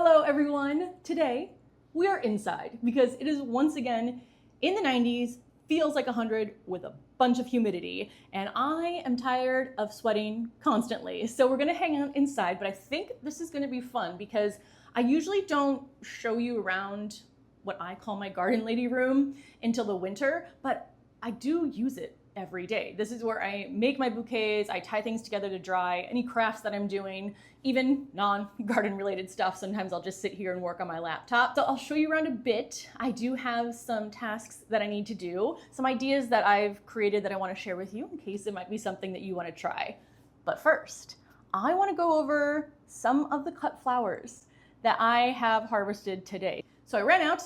Hello everyone! Today we are inside because it is once again in the 90s, feels like 100 with a bunch of humidity, and I am tired of sweating constantly. So we're gonna hang out inside, but I think this is gonna be fun because I usually don't show you around what I call my garden lady room until the winter, but I do use it every day. This is where I make my bouquets, I tie things together to dry, any crafts that I'm doing, even non-garden related stuff. Sometimes I'll just sit here and work on my laptop. So I'll show you around a bit. I do have some tasks that I need to do, some ideas that I've created that I want to share with you in case it might be something that you want to try. But first, I want to go over some of the cut flowers that I have harvested today. So I ran out,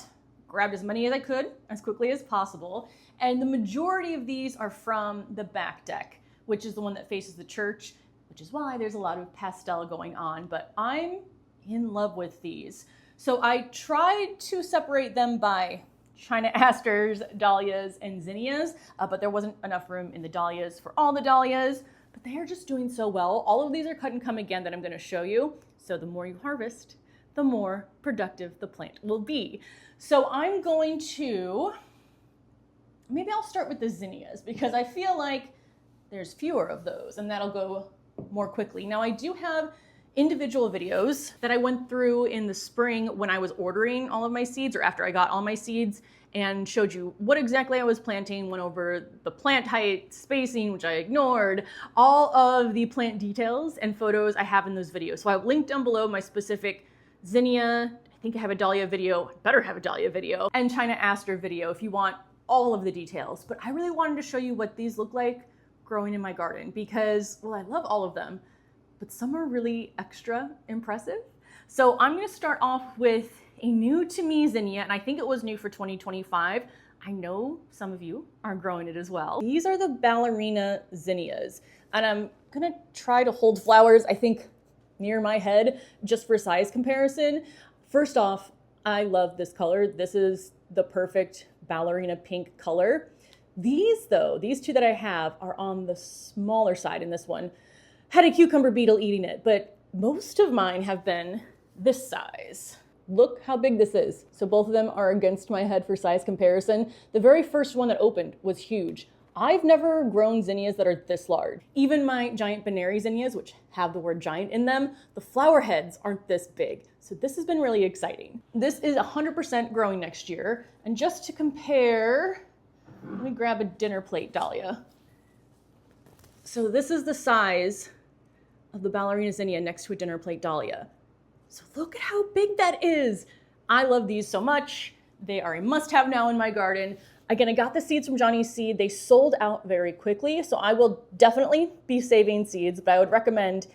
grabbed as many as I could as quickly as possible, and the majority of these are from the back deck, which is the one that faces the church, which is why there's a lot of pastel going on, but I'm in love with these. So I tried to separate them by China asters, dahlias, and zinnias, but there wasn't enough room in the dahlias for all the dahlias, but they are just doing so well. All of these are cut and come again that I'm gonna show you. So the more you harvest, the more productive the plant will be. So I'm going to, maybe I'll start with the zinnias because I feel like there's fewer of those and that'll go more quickly. Now I do have individual videos that I went through in the spring when I was ordering all of my seeds or after I got all my seeds and showed you what exactly I was planting, went over the plant height, spacing, which I ignored, all of the plant details and photos I have in those videos. So I've linked down below my specific zinnia, I think I have a dahlia video, better have a dahlia video, and China aster video if you want all of the details. But I really wanted to show you what these look like growing in my garden because, well, I love all of them, but some are really extra impressive. So I'm gonna start off with a new to me zinnia, and I think it was new for 2025. I know some of you are growing it as well. These are the ballerina zinnias, and I'm gonna try to hold flowers, I think, near my head just for size comparison. First off, I love this color. This is the perfect ballerina pink color. These though, these two that I have are on the smaller side, and this one had a cucumber beetle eating it, but most of mine have been this size. Look how big this is. So both of them are against my head for size comparison. The very first one that opened was huge. I've never grown zinnias that are this large. Even my giant Benary zinnias, which have the word giant in them, the flower heads aren't this big. So this has been really exciting. This is 100% growing next year. And just to compare, let me grab a dinner plate dahlia. So this is the size of the ballerina zinnia next to a dinner plate dahlia. So look at how big that is. I love these so much. They are a must-have now in my garden. Again, I got the seeds from Johnny's Seed. They sold out very quickly, so I will definitely be saving seeds, but I would recommend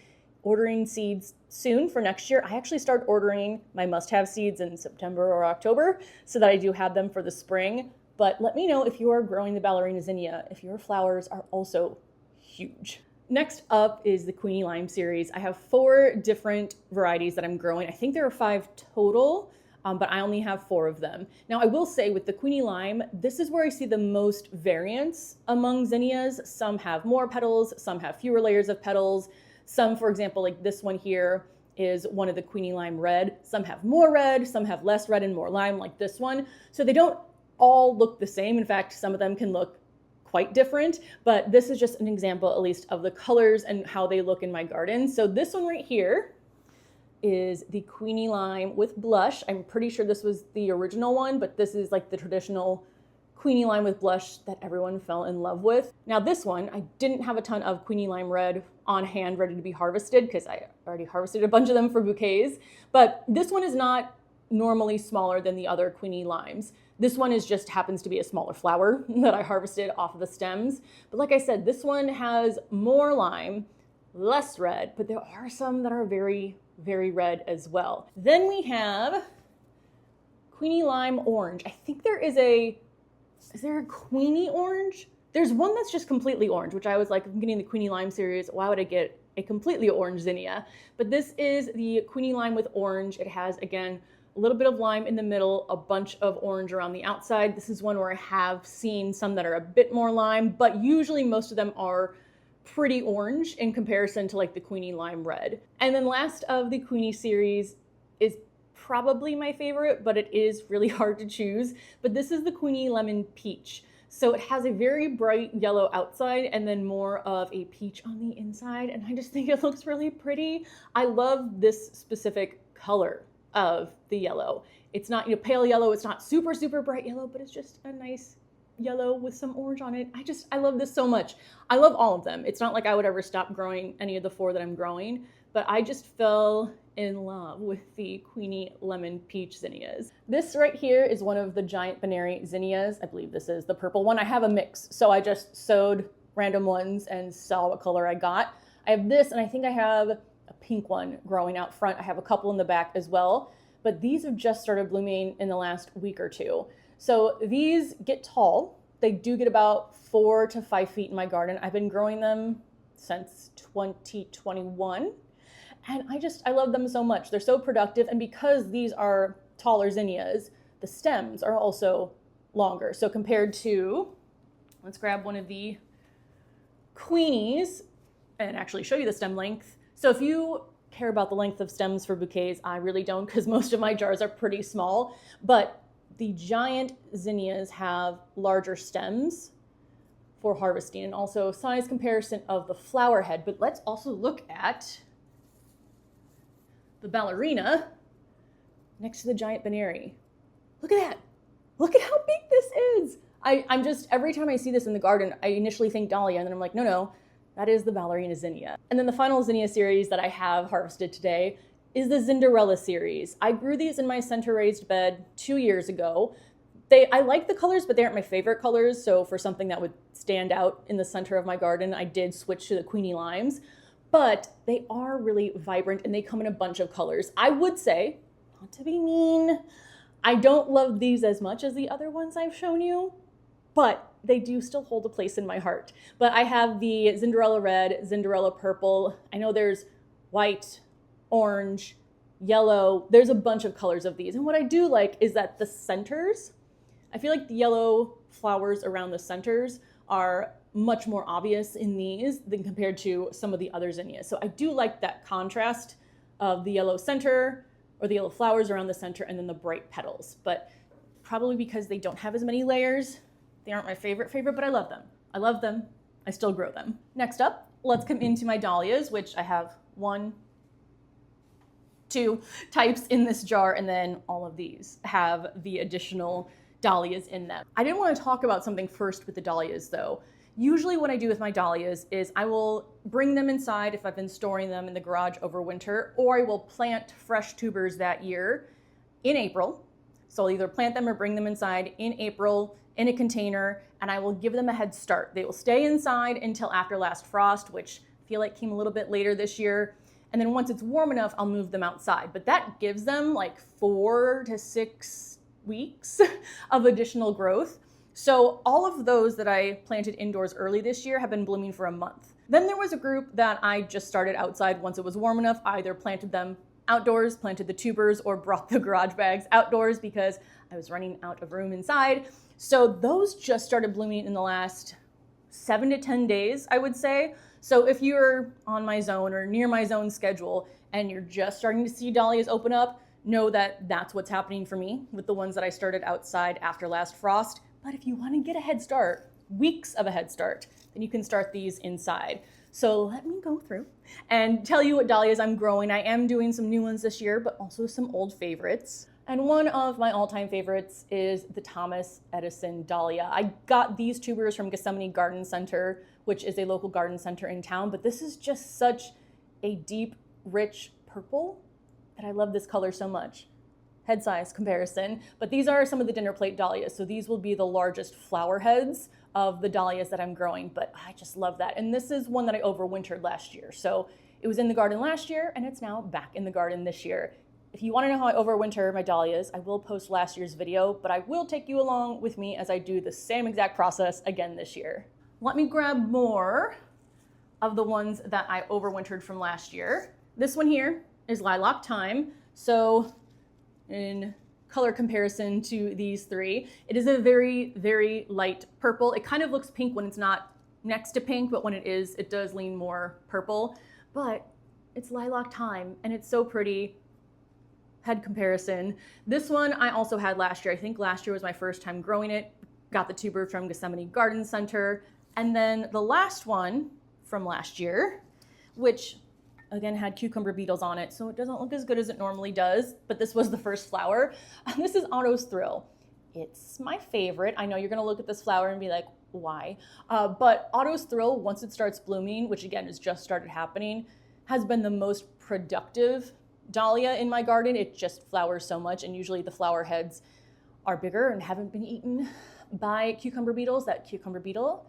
ordering seeds soon for next year. I actually start ordering my must-have seeds in September or October so that I do have them for the spring. But let me know if you are growing the ballerina zinnia, if your flowers are also huge. Next up is the Queenie Lime series. I have 4 different varieties that I'm growing. I think there are 5 total. But I only have 4 of them. Now I will say with the Queenie Lime, this is where I see the most variance among zinnias. Some have more petals, some have fewer layers of petals. Some, for example, like this one here is one of the Queenie Lime red. Some have more red, some have less red and more lime like this one. So they don't all look the same. In fact, some of them can look quite different, but this is just an example at least of the colors and how they look in my garden. So this one right here is the Queenie Lime with blush. I'm pretty sure this was the original one, but this is like the traditional Queenie Lime with blush that everyone fell in love with. Now this one, I didn't have a ton of Queenie Lime red on hand ready to be harvested because I already harvested a bunch of them for bouquets, but this one is not normally smaller than the other Queenie Limes. This one is just happens to be a smaller flower that I harvested off of the stems. But like I said, this one has more lime, less red, but there are some that are very red as well. Then we have Queenie Lime Orange. I think is there a Queenie Orange? There's one that's just completely orange, which I was like, I'm getting the Queenie Lime series, why would I get a completely orange zinnia? But this is the Queenie Lime with orange. It has, again, a little bit of lime in the middle, a bunch of orange around the outside. This is one where I have seen some that are a bit more lime, but usually most of them are pretty orange in comparison to like the Queenie Lime Red. And then last of the Queenie series is probably my favorite, but it is really hard to choose. But this is the Queenie Lemon Peach. So it has a very bright yellow outside and then more of a peach on the inside. And I just think it looks really pretty. I love this specific color of the yellow. It's not, pale yellow. It's not super, super bright yellow, but it's just a nice yellow with some orange on it. I love this so much. I love all of them. It's not like I would ever stop growing any of the 4 that I'm growing, but I just fell in love with the Queenie Lemon Peach zinnias. This right here is one of the giant Benary zinnias. I believe this is the purple one. I have a mix, so I just sowed random ones and saw what color I got. I have this, and I think I have a pink one growing out front. I have a couple in the back as well, but these have just started blooming in the last week or 2. So these get tall. They do get about 4 to 5 feet in my garden. I've been growing them since 2021. And I love them so much. They're so productive. And because these are taller zinnias, the stems are also longer. So compared to, let's grab one of the Queenies and actually show you the stem length. So if you care about the length of stems for bouquets, I really don't, because most of my jars are pretty small. But the giant zinnias have larger stems for harvesting, and also size comparison of the flower head. But let's also look at the ballerina next to the giant Benary. Look at that. Look at how big this is. I'm just, every time I see this in the garden, I initially think Dahlia, and then I'm like, no, that is the ballerina zinnia. And then the final zinnia series that I have harvested today is the Cinderella series. I grew these in my center raised bed 2 years ago. I like the colors, but they aren't my favorite colors. So for something that would stand out in the center of my garden, I did switch to the Queenie Limes. But they are really vibrant and they come in a bunch of colors. I would say, not to be mean, I don't love these as much as the other ones I've shown you, but they do still hold a place in my heart. But I have the Cinderella Red, Cinderella Purple. I know there's white, orange, yellow. There's a bunch of colors of these. And what I do like is that the centers, I feel like the yellow flowers around the centers are much more obvious in these than compared to some of the other zinnias. So I do like that contrast of the yellow center or the yellow flowers around the center and then the bright petals. But probably because they don't have as many layers, they aren't my favorite, but I love them. I love them. I still grow them. Next up, let's come into my dahlias, which I have 1, 2 types in this jar, and then all of these have the additional dahlias in them. I didn't want to talk about something first with the dahlias though. Usually what I do with my dahlias is I will bring them inside if I've been storing them in the garage over winter, or I will plant fresh tubers that year in April. So I'll either plant them or bring them inside in April in a container, and I will give them a head start. They will stay inside until after last frost, which I feel like came a little bit later this year. And then once it's warm enough, I'll move them outside. But that gives them like 4 to 6 weeks of additional growth. So all of those that I planted indoors early this year have been blooming for a month. Then there was a group that I just started outside once it was warm enough. I either planted them outdoors, planted the tubers, or brought the garage bags outdoors because I was running out of room inside. So those just started blooming in the last 7 to 10 days, I would say. So if you're on my zone or near my zone schedule and you're just starting to see dahlias open up, know that that's what's happening for me with the ones that I started outside after last frost. But if you want to get a head start, weeks of a head start, then you can start these inside. So let me go through and tell you what dahlias I'm growing. I am doing some new ones this year, but also some old favorites. And one of my all-time favorites is the Thomas Edison Dahlia. I got these tubers from Gethsemane Garden Center, which is a local garden center in town, but this is just such a deep, rich purple that I love this color so much. Head size comparison, but these are some of the dinner plate dahlias. So these will be the largest flower heads of the dahlias that I'm growing, but I just love that. And this is one that I overwintered last year. So it was in the garden last year and it's now back in the garden this year. If you want to know how I overwinter my dahlias, I will post last year's video, but I will take you along with me as I do the same exact process again this year. Let me grab more of the ones that I overwintered from last year. This one here is Lilac Thyme. So in color comparison to these three, it is a very, very light purple. It kind of looks pink when it's not next to pink, but when it is, it does lean more purple. But it's Lilac Thyme and it's so pretty. head comparison. This one I also had last year. I think last year was my first time growing it. Got the tuber from Gethsemane Garden Center. And then the last one from last year, which again had cucumber beetles on it, so it doesn't look as good as it normally does, but this was the first flower. This is Otto's Thrill. It's my favorite. I know you're gonna look at this flower and be like, why? But Otto's Thrill, once it starts blooming, which again has just started happening, has been the most productive dahlia in my garden. It just flowers so much, and usually the flower heads are bigger and haven't been eaten by cucumber beetles. That cucumber beetle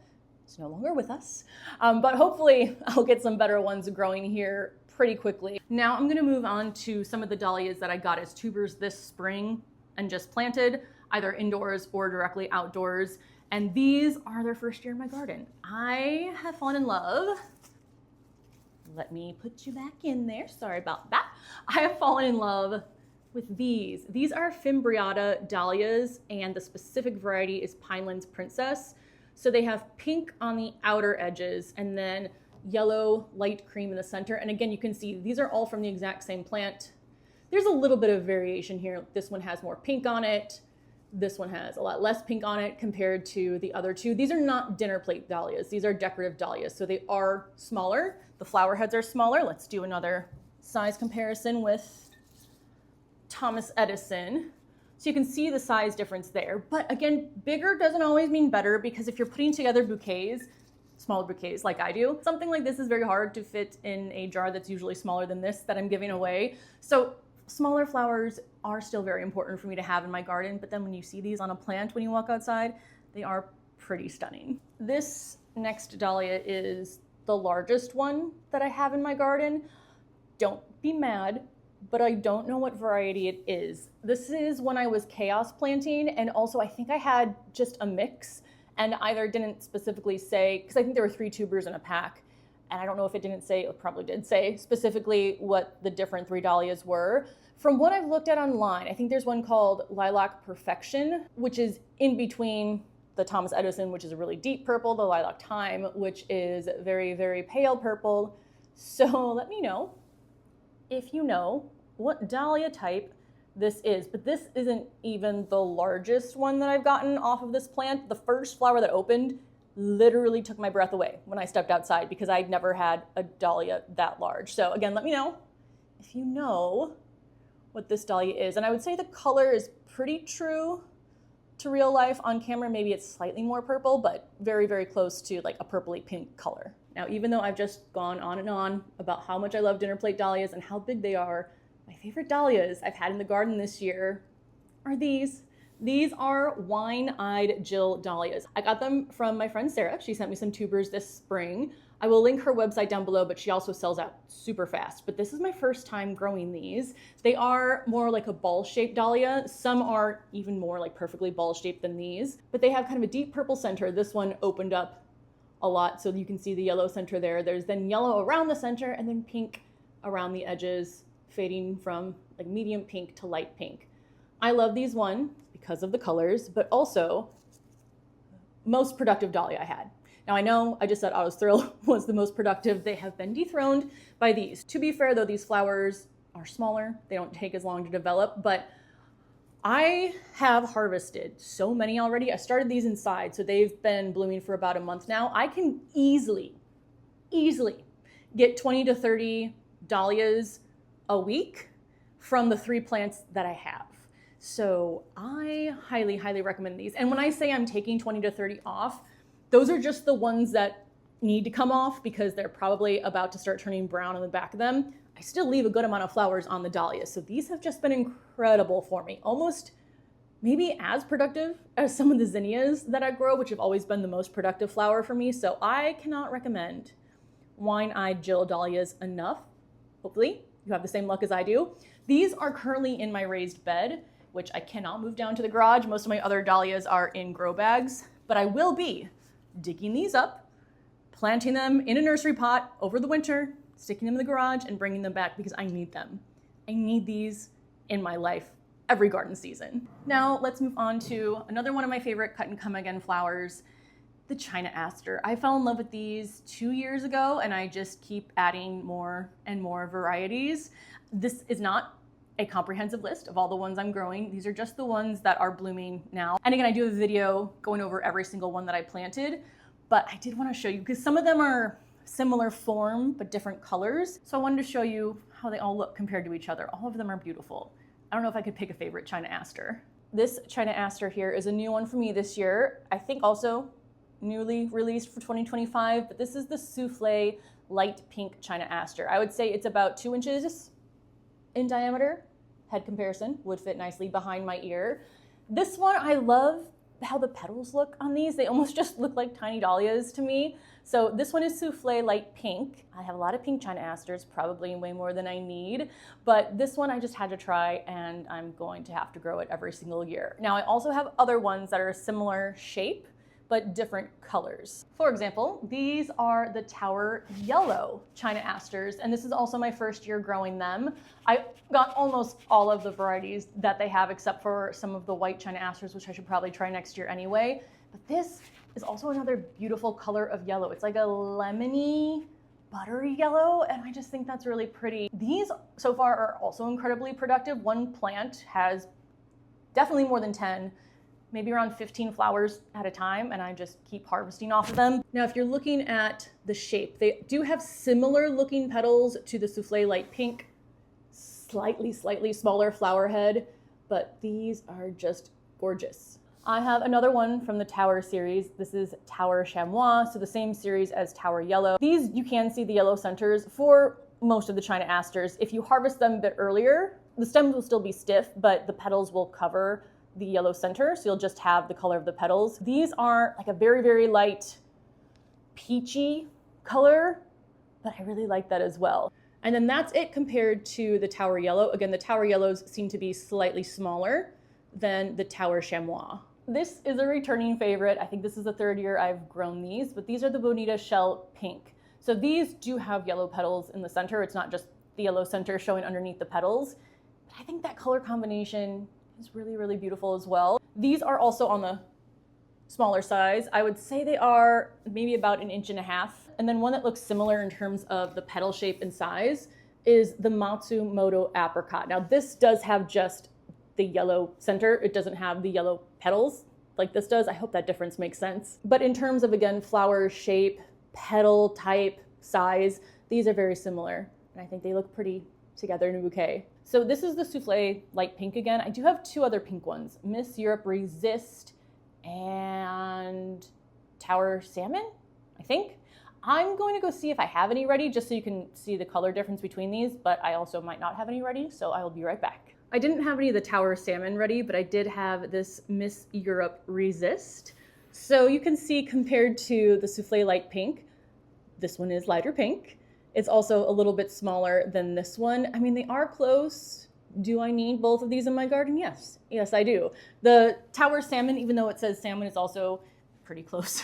is no longer with us. But hopefully I'll get some better ones growing here pretty quickly. Now I'm gonna move on to some of the dahlias that I got as tubers this spring and just planted, either indoors or directly outdoors. And these are their first year in my garden. I have fallen in love. Let me put you back in there. Sorry about that. I have fallen in love with these. These are Fimbriata dahlias, and the specific variety is Pineland's Princess. So they have pink on the outer edges and then yellow, light cream in the center. And again, you can see these are all from the exact same plant. There's a little bit of variation here. This one has more pink on it. This one has a lot less pink on it compared to the other two. These are not dinner plate dahlias. These are decorative dahlias. So they are smaller. The flower heads are smaller. Let's do another size comparison with Thomas Edison. So you can see the size difference there. But again, bigger doesn't always mean better, because if you're putting together bouquets, smaller bouquets like I do, something like this is very hard to fit in a jar that's usually smaller than this that I'm giving away. So smaller flowers are still very important for me to have in my garden, but then when you see these on a plant when you walk outside, they are pretty stunning. This next dahlia is the largest one that I have in my garden. Don't be mad, but I don't know what variety it is. This is when I was chaos planting, and also I think I had just a mix and either didn't specifically say, because I think there were 3 tubers in a pack, and I don't know if it didn't say, it probably did say specifically what the different 3 dahlias were. From what I've looked at online, I think there's one called Lilac Perfection, which is in between the Thomas Edison, which is a really deep purple, the Lilac Thyme, which is very, very pale purple. So let me know if you know what dahlia type this is. But this isn't even the largest one that I've gotten off of this plant. The first flower that opened literally took my breath away when I stepped outside, because I'd never had a dahlia that large. So again, let me know if you know what this dahlia is. And I would say the color is pretty true to real life. On camera, maybe it's slightly more purple, but very, very close to like a purpley pink color. Now, even though I've just gone on and on about how much I love dinner plate dahlias and how big they are, my favorite dahlias I've had in the garden this year are these. These are wine-eyed Jill dahlias. I got them from my friend Sarah. She sent me some tubers this spring. I will link her website down below, but she also sells out super fast. But this is my first time growing these. They are more like a ball-shaped dahlia. Some are even more like perfectly ball-shaped than these, but they have kind of a deep purple center. This one opened up a lot, so you can see the yellow center there. There's then yellow around the center and then pink around the edges, fading from like medium pink to light pink. I love these one because of the colors, but also most productive dahlia I had. Now I know I just said Otto's Thrill was the most productive. They have been dethroned by these. To be fair though, these flowers are smaller. They don't take as long to develop, but I have harvested so many already. I started these inside, so they've been blooming for about a month now. I can easily get 20 to 30 dahlias a week from the 3 plants that I have. So I highly, highly recommend these. And when I say I'm taking 20 to 30 off, those are just the ones that need to come off because they're probably about to start turning brown on the back of them. I still leave a good amount of flowers on the dahlias. So these have just been incredible for me. Almost maybe as productive as some of the zinnias that I grow, which have always been the most productive flower for me. So I cannot recommend wine-eyed Jill dahlias enough. Hopefully you have the same luck as I do. These are currently in my raised bed, which I cannot move down to the garage. Most of my other dahlias are in grow bags, but I will be digging these up, planting them in a nursery pot over the winter, sticking them in the garage and bringing them back because I need them. I need these in my life every garden season. Now let's move on to another one of my favorite cut and come again flowers, the China aster. I fell in love with these 2 years ago and I just keep adding more and more varieties. This is not a comprehensive list of all the ones I'm growing. These are just the ones that are blooming now. And again, I do a video going over every single one that I planted, but I did want to show you because some of them are similar form, but different colors. So I wanted to show you how they all look compared to each other. All of them are beautiful. I don't know if I could pick a favorite China aster. This China aster here is a new one for me this year. I think also newly released for 2025, but this is the Souffle light pink China aster. I would say it's about 2 inches in diameter. Head comparison would fit nicely behind my ear. This one, I love how the petals look on these. They almost just look like tiny dahlias to me. So this one is Souffle light pink. I have a lot of pink China asters, probably way more than I need, but this one I just had to try and I'm going to have to grow it every single year. Now I also have other ones that are a similar shape, but different colors. For example, these are the Tower Yellow China asters, and this is also my first year growing them. I got almost all of the varieties that they have except for some of the white China asters, which I should probably try next year anyway. But this is also another beautiful color of yellow. It's like a lemony, buttery yellow, and I just think that's really pretty. These so far are also incredibly productive. One plant has definitely more than 10, maybe around 15 flowers at a time, and I just keep harvesting off of them. Now, if you're looking at the shape, they do have similar looking petals to the Souffle light pink, slightly smaller flower head, but these are just gorgeous. I have another one from the Tower series. This is Tower Chamois, so the same series as Tower Yellow. These, you can see the yellow centers for most of the China asters. If you harvest them a bit earlier, the stems will still be stiff, but the petals will cover the yellow center, so you'll just have the color of the petals. These are like a very light peachy color, but I really like that as well. And then that's it compared to the Tower Yellow. Again, the Tower Yellows seem to be slightly smaller than the Tower Chamois. This is a returning favorite. I think this is the 3rd year I've grown these, but these are the Bonita Shell Pink. So these do have yellow petals in the center. It's not just the yellow center showing underneath the petals. But I think that color combination is really beautiful as well. These are also on the smaller size. I would say they are maybe about 1.5 inches. And then one that looks similar in terms of the petal shape and size is the Matsumoto Apricot. Now this does have just the yellow center. It doesn't have the yellow petals like this does. I hope that difference makes sense. But in terms of, again, flower shape, petal type, size, these are very similar. And I think they look pretty together in a bouquet. So this is the Souffle light pink again. I do have 2 other pink ones, Miss Europe Resist and Tower Salmon, I think. I'm going to go see if I have any ready just so you can see the color difference between these, but I also might not have any ready, so I will be right back. I didn't have any of the Tower Salmon ready, but I did have this Miss Europe Resist. So you can see compared to the Souffle light pink, this one is lighter pink. It's also a little bit smaller than this one. I mean, they are close. Do I need both of these in my garden? Yes. Yes, I do. The Tower Salmon, even though it says salmon, is also pretty close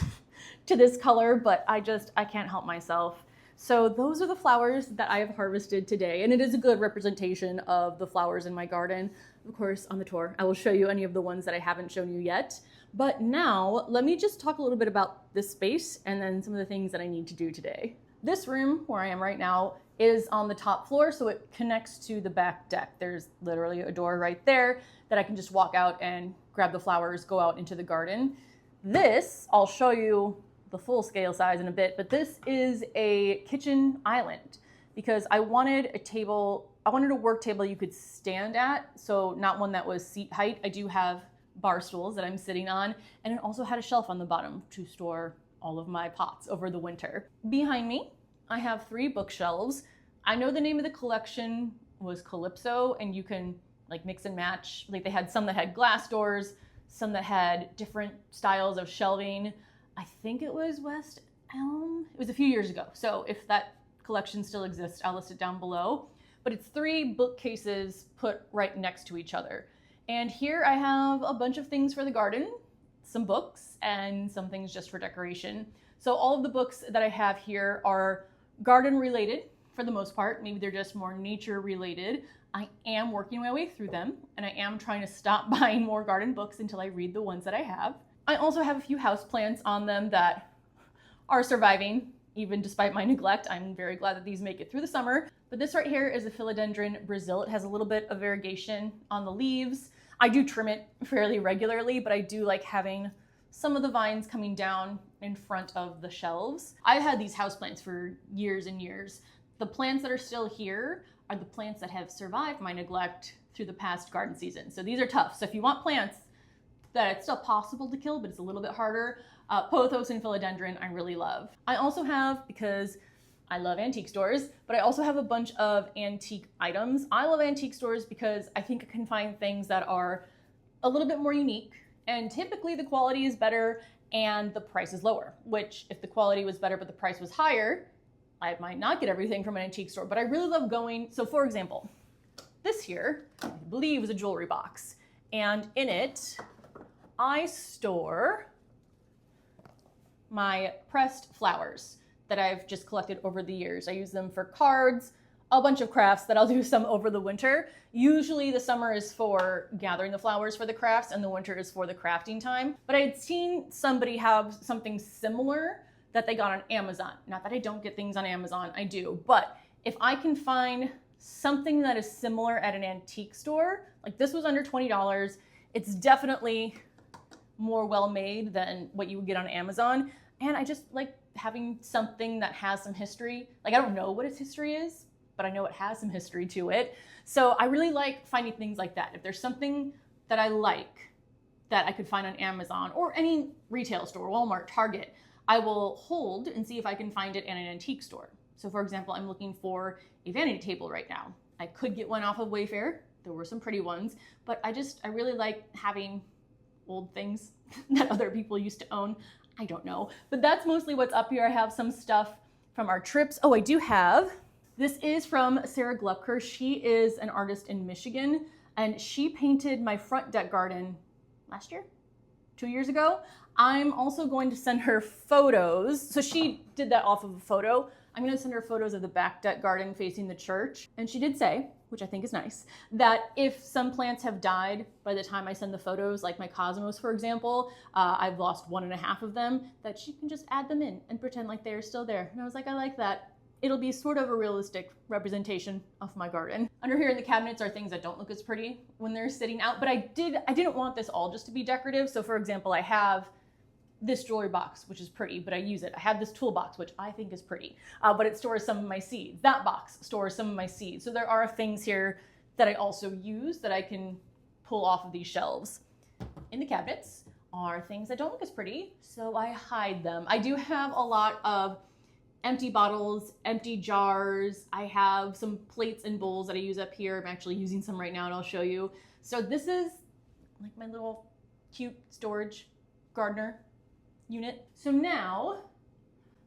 to this color, but I can't help myself. So those are the flowers that I have harvested today, and it is a good representation of the flowers in my garden. Of course, on the tour, I will show you any of the ones that I haven't shown you yet. But now, let me just talk a little bit about this space and then some of the things that I need to do today. This room, where I am right now, is on the top floor, so it connects to the back deck. There's literally a door right there that I can just walk out and grab the flowers, go out into the garden. This, I'll show you the full scale size in a bit, but this is a kitchen island because I wanted a work table you could stand at, so not one that was seat height. I do have bar stools that I'm sitting on, and it also had a shelf on the bottom to store all of my pots over the winter. Behind me, I have 3 bookshelves. I know the name of the collection was Calypso, and you can like mix and match. Like they had some that had glass doors, some that had different styles of shelving. I think it was West Elm. It was a few years ago. So if that collection still exists, I'll list it down below. But it's 3 bookcases put right next to each other. And here I have a bunch of things for the garden, some books, and some things just for decoration. So all of the books that I have here are garden related for the most part. Maybe they're just more nature related. I am working my way through them, and I am trying to stop buying more garden books until I read the ones that I have. I also have a few houseplants on them that are surviving, even despite my neglect. I'm very glad that these make it through the summer. But this right here is a philodendron Brazil. It has a little bit of variegation on the leaves. I do trim it fairly regularly, but I do like having some of the vines coming down in front of the shelves. I've had these houseplants for years and years. The plants that are still here are the plants that have survived my neglect through the past garden season. So these are tough. So if you want plants that it's still possible to kill, but it's a little bit harder, pothos and philodendron I really love. I also have, because I love antique stores, but I also have a bunch of antique items. I love antique stores because I think I can find things that are a little bit more unique, and typically the quality is better and the price is lower, which if the quality was better but the price was higher, I might not get everything from an antique store. But I really love going, so for example, this here, I believe was a jewelry box, and in it, I store my pressed flowers that I've just collected over the years. I use them for cards, a bunch of crafts that I'll do some over the winter. Usually the summer is for gathering the flowers for the crafts and the winter is for the crafting time. But I had seen somebody have something similar that they got on Amazon. Not that I don't get things on Amazon, I do. But if I can find something that is similar at an antique store, like this was under $20, it's definitely more well-made than what you would get on Amazon. And I just like having something that has some history. Like I don't know what its history is, but I know it has some history to it. So I really like finding things like that. If there's something that I like that I could find on Amazon or any retail store, Walmart, Target, I will hold and see if I can find it in an antique store. So for example, I'm looking for a vanity table right now. I could get one off of Wayfair. There were some pretty ones, but I really like having old things that other people used to own. I don't know, but that's mostly what's up here. I have some stuff from our trips. Oh, I do have, this is from Sarah Glucker. She is an artist in Michigan, and she painted my front deck garden last year, 2 years ago. I'm also going to send her photos. So she did that off of a photo. I'm going to send her photos of the back deck garden facing the church. And she did say, which I think is nice, that if some plants have died by the time I send the photos, like my cosmos, for example, I've lost 1.5 of them, that she can just add them in and pretend like they're still there. And I was like, I like that. It'll be sort of a realistic representation of my garden. Under here in the cabinets are things that don't look as pretty when they're sitting out, but I didn't want this all just to be decorative. So for example, I have this jewelry box, which is pretty, but I use it. I have this toolbox, which I think is pretty, but it stores some of my seeds. That box stores some of my seeds. So there are things here that I also use that I can pull off of these shelves. In the cabinets are things that don't look as pretty, so I hide them. I do have a lot of empty bottles, empty jars. I have some plates and bowls that I use up here. I'm actually using some right now and I'll show you. So this is like my little cute storage gardener unit. So now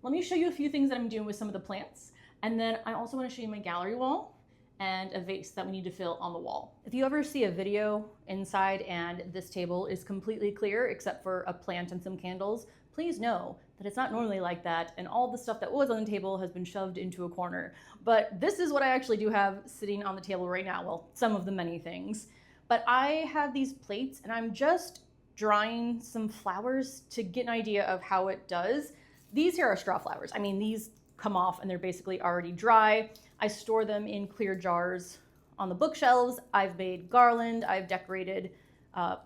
let me show you a few things that I'm doing with some of the plants. And then I also want to show you my gallery wall and a vase that we need to fill on the wall. If you ever see a video inside and this table is completely clear except for a plant and some candles, please know that it's not normally like that, and all the stuff that was on the table has been shoved into a corner. But this is what I actually do have sitting on the table right now. Well, some of the many things. But I have these plates and I'm just drying some flowers to get an idea of how it does. These here are straw flowers. I mean, these come off and they're basically already dry. I store them in clear jars on the bookshelves. I've made garland, I've decorated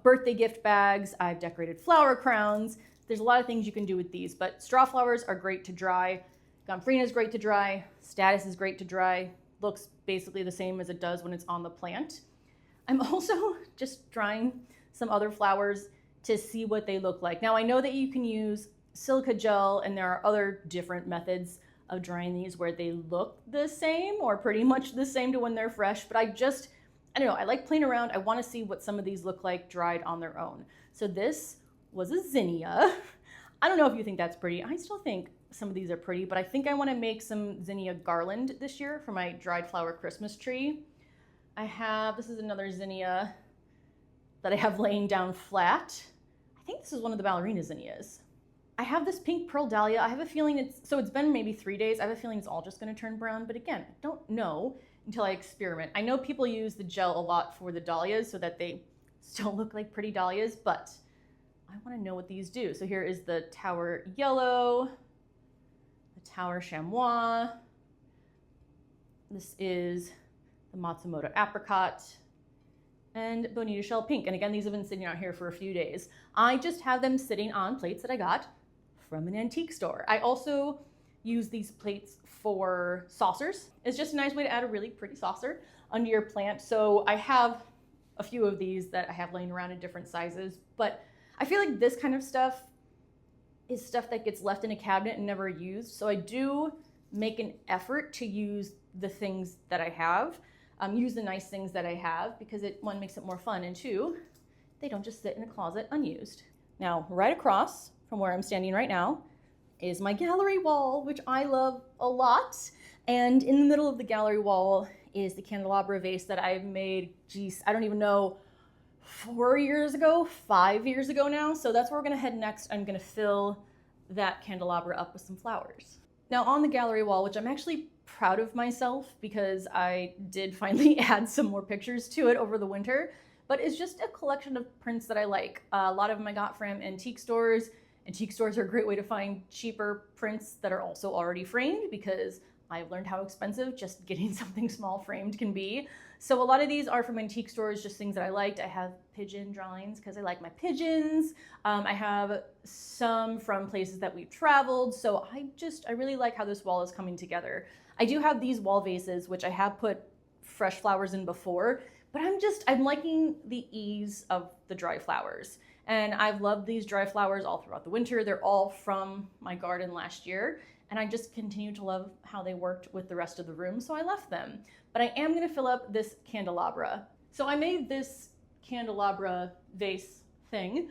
birthday gift bags, I've decorated flower crowns. There's a lot of things you can do with these, but straw flowers are great to dry. Gomphrena is great to dry. Statice is great to dry. Looks basically the same as it does when it's on the plant. I'm also just drying some other flowers to see what they look like. Now I know that you can use silica gel and there are other different methods of drying these where they look the same or pretty much the same to when they're fresh, but I don't know, I like playing around. I want to see what some of these look like dried on their own. So this was a zinnia. I don't know if you think that's pretty. I still think some of these are pretty, but I think I want to make some zinnia garland this year for my dried flower Christmas tree. This is another zinnia that I have laying down flat. I think this is one of the ballerina zinnias. I have this pink pearl dahlia. I have a feeling it's been maybe 3 days. I have a feeling it's all just going to turn brown, but again, I don't know until I experiment. I know people use the gel a lot for the dahlias so that they still look like pretty dahlias, but I want to know what these do. So here is the Tower Yellow, the Tower Chamois. This is the Matsumoto apricot and bonita shell pink. And again, these have been sitting out here for a few days. I just have them sitting on plates that I got from an antique store. I also use these plates for saucers. It's just a nice way to add a really pretty saucer under your plant. So I have a few of these that I have laying around in different sizes, but I feel like this kind of stuff is stuff that gets left in a cabinet and never used. So I do make an effort to use the things that I have, use the nice things that I have, because one, makes it more fun, and two, they don't just sit in a closet unused. Now, right across from where I'm standing right now is my gallery wall, which I love a lot. And in the middle of the gallery wall is the candelabra vase that I've made, geez, I don't even know, 4 years ago, 5 years ago now. So that's where we're gonna head next. I'm gonna fill that candelabra up with some flowers. Now on the gallery wall, which I'm actually proud of myself because I did finally add some more pictures to it over the winter, but it's just a collection of prints that I like. A lot of them I got from antique stores. Antique stores are a great way to find cheaper prints that are also already framed, because I've learned how expensive just getting something small framed can be. So a lot of these are from antique stores, just things that I liked. I have pigeon drawings because I like my pigeons. I have some from places that we've traveled. So I really like how this wall is coming together. I do have these wall vases, which I have put fresh flowers in before, but I'm liking the ease of the dry flowers. And I've loved these dry flowers all throughout the winter. They're all from my garden last year. And I just continue to love how they worked with the rest of the room, so I left them. But I am gonna fill up this candelabra. So I made this candelabra vase thing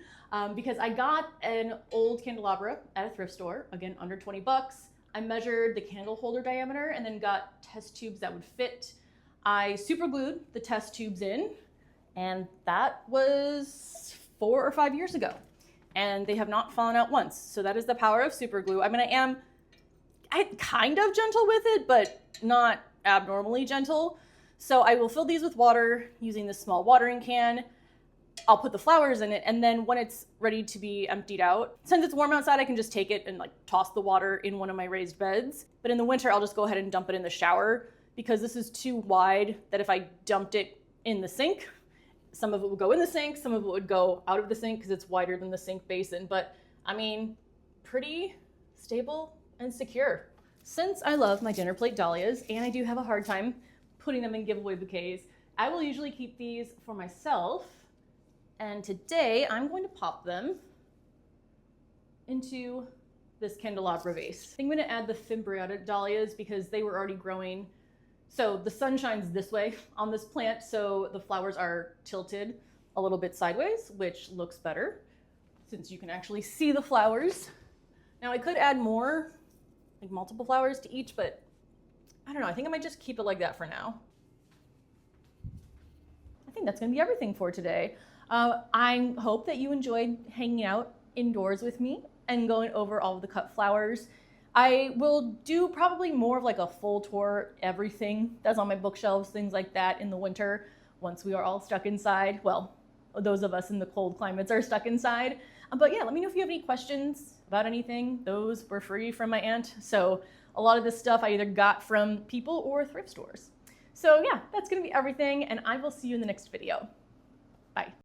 because I got an old candelabra at a thrift store, again, under 20 bucks. I measured the candle holder diameter and then got test tubes that would fit. I super glued the test tubes in, and that was 4 or 5 years ago. And they have not fallen out once. So that is the power of super glue. I mean, I'm kind of gentle with it, but not abnormally gentle. So I will fill these with water using this small watering can. I'll put the flowers in it, and then when it's ready to be emptied out, since it's warm outside, I can just take it and like toss the water in one of my raised beds. But in the winter, I'll just go ahead and dump it in the shower, because this is too wide that if I dumped it in the sink, some of it would go in the sink, some of it would go out of the sink because it's wider than the sink basin. But I mean, pretty stable and secure. Since I love my dinner plate dahlias, and I do have a hard time putting them in giveaway bouquets, I will usually keep these for myself. And today I'm going to pop them into this candelabra vase. I'm going to add the fimbriata dahlias because they were already growing. So the sun shines this way on this plant, so the flowers are tilted a little bit sideways, which looks better since you can actually see the flowers. Now I could add more, like multiple flowers to each, but I don't know, I think I might just keep it like that for now. I think that's gonna be everything for today. I hope that you enjoyed hanging out indoors with me and going over all of the cut flowers. I will do probably more of like a full tour, everything that's on my bookshelves, things like that in the winter, once we are all stuck inside. Well, those of us in the cold climates are stuck inside. But yeah, let me know if you have any questions about anything. Those were free from my aunt. So a lot of this stuff I either got from people or thrift stores. So yeah, that's gonna be everything, and I will see you in the next video. Bye.